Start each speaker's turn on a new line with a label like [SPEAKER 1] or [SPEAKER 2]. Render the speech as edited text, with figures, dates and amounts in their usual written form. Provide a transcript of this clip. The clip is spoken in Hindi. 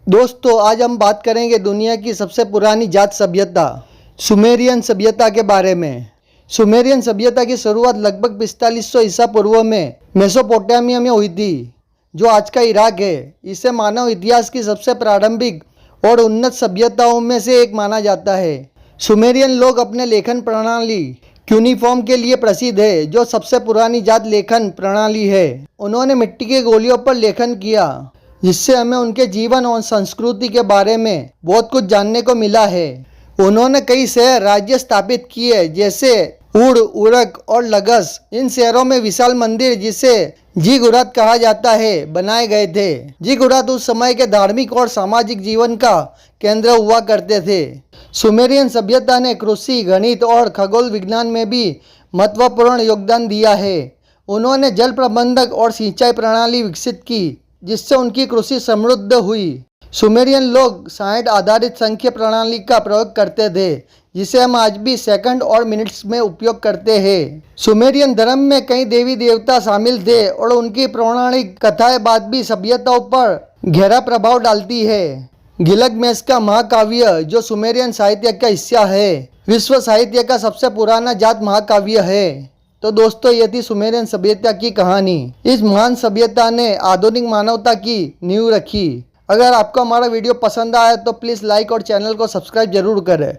[SPEAKER 1] दोस्तों आज हम बात करेंगे दुनिया की सबसे पुरानी जात सभ्यता सुमेरियन सभ्यता के बारे में। सुमेरियन सभ्यता की शुरुआत लगभग 4500 ईसा पूर्व में मेसोपोटामिया में हुई थी, जो आज का इराक है। इसे मानव इतिहास की सबसे प्रारंभिक और उन्नत सभ्यताओं में से एक माना जाता है। सुमेरियन लोग अपने लेखन प्रणाली क्यूनिफॉर्म के लिए प्रसिद्ध है, जो सबसे पुरानी जात लेखन प्रणाली है। उन्होंने मिट्टी के गोलियों पर लेखन किया, जिससे हमें उनके जीवन और संस्कृति के बारे में बहुत कुछ जानने को मिला है। उन्होंने कई शहर राज्य स्थापित किए, जैसे उड़, उरक और लगस। इन शहरों में विशाल मंदिर, जिसे जिगुरात कहा जाता है, बनाए गए थे। जिगुरात उस समय के धार्मिक और सामाजिक जीवन का केंद्र हुआ करते थे। सुमेरियन सभ्यता ने कृषि, गणित और खगोल विज्ञान में भी महत्वपूर्ण योगदान दिया है। उन्होंने जल प्रबंधक और सिंचाई प्रणाली विकसित की, जिससे उनकी कृषि समृद्ध हुई। सुमेरियन लोग 60 आधारित संख्या प्रणाली का प्रयोग करते थे, जिसे हम आज भी सेकंड और मिनट्स में उपयोग करते हैं। सुमेरियन धर्म में कई देवी देवता शामिल थे और उनकी पौराणिक कथाएं बाद भी सभ्यताओं पर गहरा प्रभाव डालती है। गिलगमेश का महाकाव्य, जो सुमेरियन साहित्य का हिस्सा है, विश्व साहित्य का सबसे पुराना जात महाकाव्य है। तो दोस्तों, ये थी सुमेरियन सभ्यता की कहानी। इस महान सभ्यता ने आधुनिक मानवता की नींव रखी। अगर आपको हमारा वीडियो पसंद आया तो प्लीज़ लाइक और चैनल को सब्सक्राइब जरूर करें।